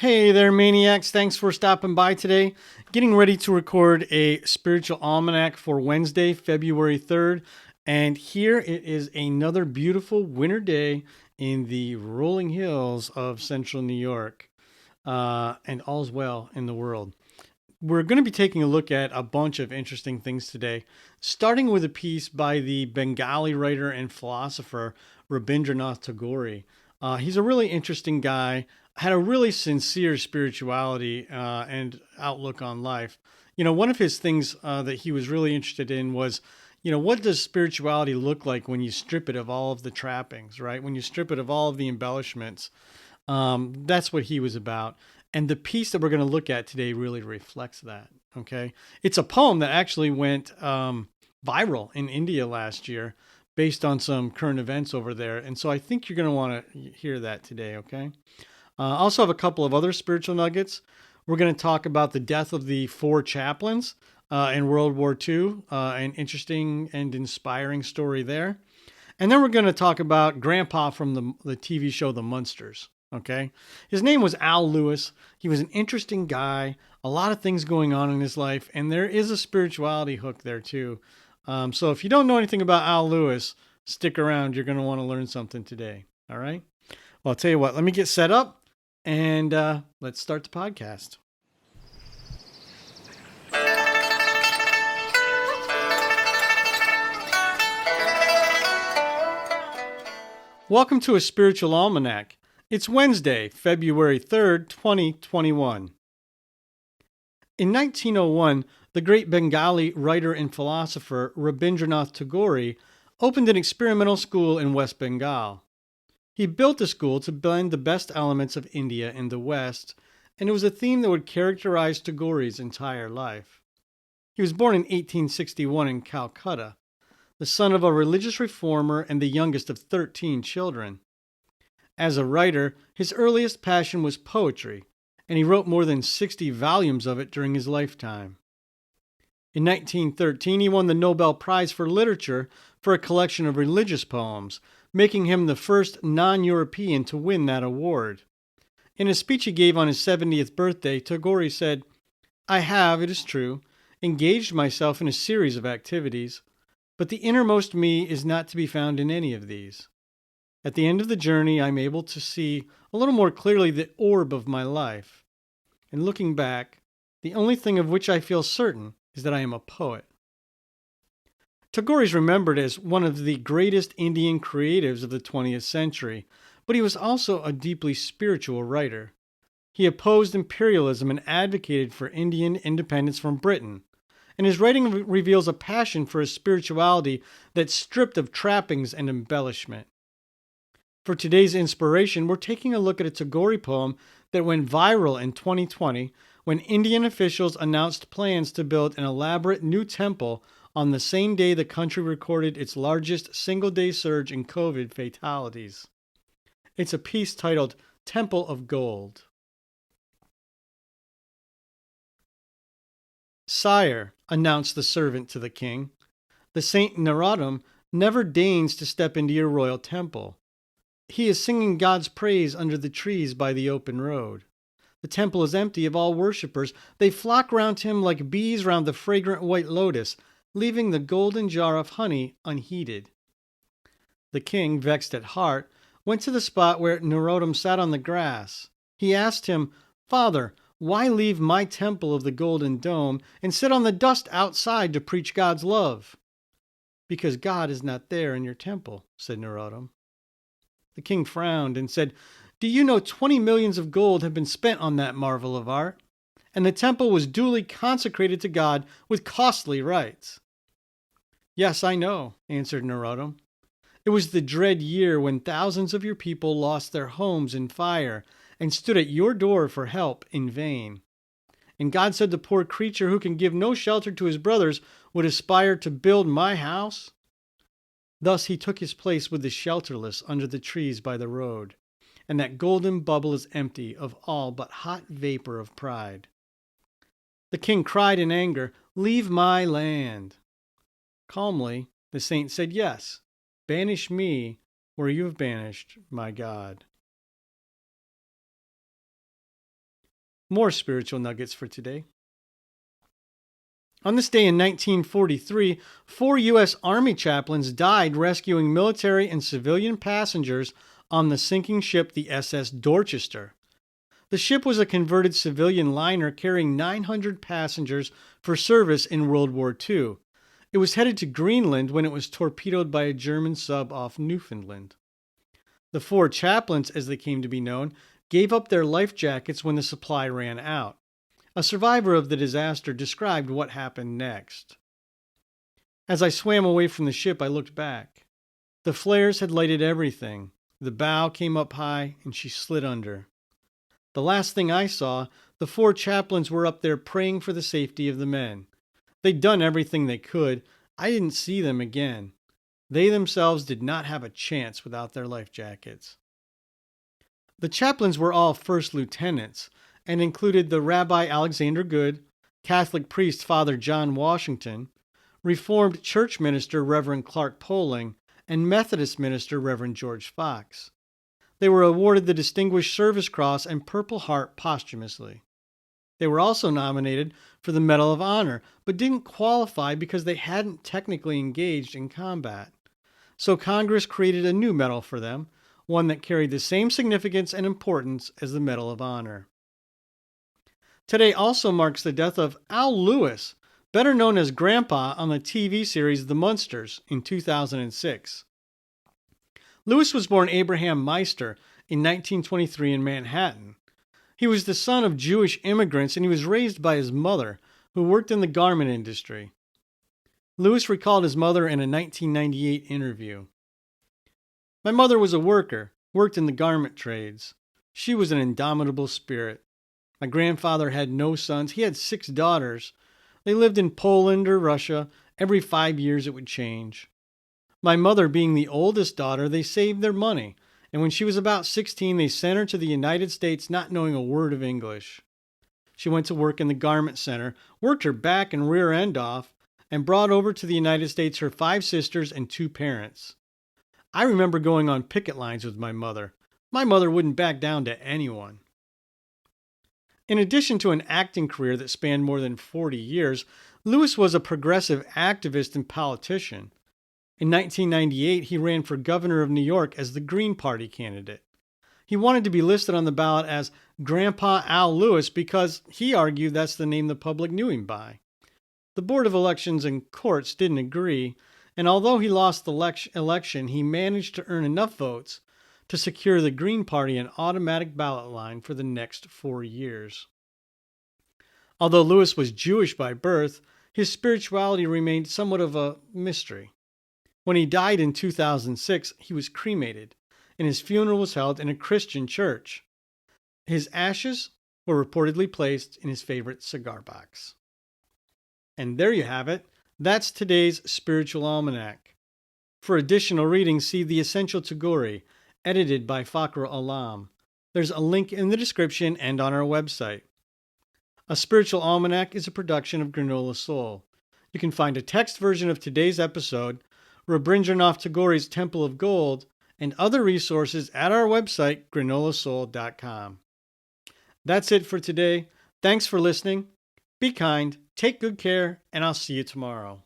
Hey there, maniacs. Thanks for stopping by today. Getting ready to record a spiritual almanac for Wednesday, February 3rd. And here it is another beautiful winter day in the rolling hills of central New York. And all's well in the world. We're going to be taking a look at a bunch of interesting things today, starting with a piece by the Bengali writer and philosopher Rabindranoth Tagore. He's a really interesting guy, had a really sincere spirituality and outlook on life. One of his things that he was really interested in was, what does spirituality look like when you strip it of all of the trappings, right? When you strip it of all of the embellishments. That's what he was about. And the piece that we're going to look at today really reflects that. Okay. It's a poem that actually went viral in India last year based on some current events over there. And so I think you're going to want to hear that today. Okay. I also have a couple of other spiritual nuggets. We're going to talk about the death of the four chaplains in World War II, an interesting and inspiring story there. And then we're going to talk about Grandpa from the TV show The Munsters. Okay. His name was Al Lewis. He was an interesting guy, a lot of things going on in his life, and there is a spirituality hook there too. So if you don't know anything about Al Lewis, stick around. You're going to want to learn something today. All right. Well, I'll tell you what, let me get set up and let's start the podcast. Welcome to a spiritual almanac. It's Wednesday, February 3rd, 2021. In 1901, the great Bengali writer and philosopher Rabindranoth Tagore opened an experimental school in West Bengal. He built the school to blend the best elements of India and the West, and it was a theme that would characterize Tagore's entire life. He was born in 1861 in Calcutta, the son of a religious reformer and the youngest of 13 children. As a writer, his earliest passion was poetry, and he wrote more than 60 volumes of it during his lifetime. In 1913, he won the Nobel Prize for Literature for a collection of religious poems, making him the first non-European to win that award. In a speech he gave on his 70th birthday, Tagore said, "I have, it is true, engaged myself in a series of activities, but the innermost me is not to be found in any of these. At the end of the journey, I'm able to see a little more clearly the orb of my life. And looking back, the only thing of which I feel certain is that I am a poet." Tagore is remembered as one of the greatest Indian creatives of the 20th century, but he was also a deeply spiritual writer. He opposed imperialism and advocated for Indian independence from Britain, and his writing reveals a passion for a spirituality that's stripped of trappings and embellishment. For today's inspiration, we're taking a look at a Tagore poem that went viral in 2020 when Indian officials announced plans to build an elaborate new temple on the same day the country recorded its largest single-day surge in COVID fatalities. It's a piece titled Temple of Gold. "Sire," announced the servant to the king, "the Saint Narottam never deigns to step into your royal temple. He is singing God's praise under the trees by the open road. The temple is empty of all worshippers. They flock round him like bees round the fragrant white lotus, leaving the golden jar of honey unheeded." The king, vexed at heart, went to the spot where Narottam sat on the grass. He asked him, "Father, why leave my temple of the golden dome and sit on the dust outside to preach God's love?" "Because God is not there in your temple," said Narottam. The king frowned and said, "Do you know 20 millions of gold have been spent on that marvel of art? And the temple was duly consecrated to God with costly rites." "Yes, I know," answered Narottam. "It was the dread year when thousands of your people lost their homes in fire and stood at your door for help in vain. And God said the poor creature who can give no shelter to his brothers would aspire to build my house. Thus he took his place with the shelterless under the trees by the road, and that golden bubble is empty of all but hot vapor of pride." The king cried in anger, "Leave my land." Calmly, the saint said, "Yes, banish me where you have banished my God." More spiritual nuggets for today. On this day in 1943, 4 U.S. Army chaplains died rescuing military and civilian passengers on the sinking ship the SS Dorchester. The ship was a converted civilian liner carrying 900 passengers for service in World War II. It was headed to Greenland when it was torpedoed by a German sub off Newfoundland. The 4 chaplains, as they came to be known, gave up their life jackets when the supply ran out. A survivor of the disaster described what happened next. As I swam away from the ship, I looked back. The flares had lighted everything. The bow came up high, and she slid under. The last thing I saw, the 4 chaplains were up there praying for the safety of the men. They'd done everything they could. I didn't see them again. They themselves did not have a chance without their life jackets. The chaplains were all first lieutenants and included the Rabbi Alexander Good, Catholic priest Father John Washington, Reformed church minister Reverend Clark Poling, and Methodist minister Reverend George Fox. They were awarded the Distinguished Service Cross and Purple Heart posthumously. They were also nominated for the Medal of Honor, but didn't qualify because they hadn't technically engaged in combat. So Congress created a new medal for them, one that carried the same significance and importance as the Medal of Honor. Today also marks the death of Al Lewis, better known as Grandpa on the TV series The Munsters in 2006. Lewis was born Abraham Meister in 1923 in Manhattan. He was the son of Jewish immigrants and he was raised by his mother, who worked in the garment industry. Lewis recalled his mother in a 1998 interview. "My mother was a worker, worked in the garment trades. She was an indomitable spirit. My grandfather had no sons. He had 6 daughters. They lived in Poland or Russia. Every 5 years it would change. My mother being the oldest daughter, they saved their money, and when she was about 16, they sent her to the United States not knowing a word of English. She went to work in the garment center, worked her back and rear end off, and brought over to the United States her 5 sisters and 2 parents. I remember going on picket lines with my mother. My mother wouldn't back down to anyone." In addition to an acting career that spanned more than 40 years, Lewis was a progressive activist and politician. In 1998, he ran for governor of New York as the Green Party candidate. He wanted to be listed on the ballot as Grandpa Al Lewis because he argued that's the name the public knew him by. The Board of Elections and courts didn't agree, and although he lost the election, he managed to earn enough votes to secure the Green Party an automatic ballot line for the next 4 years. Although Lewis was Jewish by birth, his spirituality remained somewhat of a mystery. When he died in 2006, he was cremated, and his funeral was held in a Christian church. His ashes were reportedly placed in his favorite cigar box. And there you have it. That's today's Spiritual Almanac. For additional reading, see the Essential Tagore, edited by Fakrul Alam. There's a link in the description and on our website. A Spiritual Almanac is a production of Granola Soul. You can find a text version of today's episode, Rabindranoth Tagore's Temple of Gold, and other resources at our website, granolasoul.com. That's it for today. Thanks for listening. Be kind, take good care, and I'll see you tomorrow.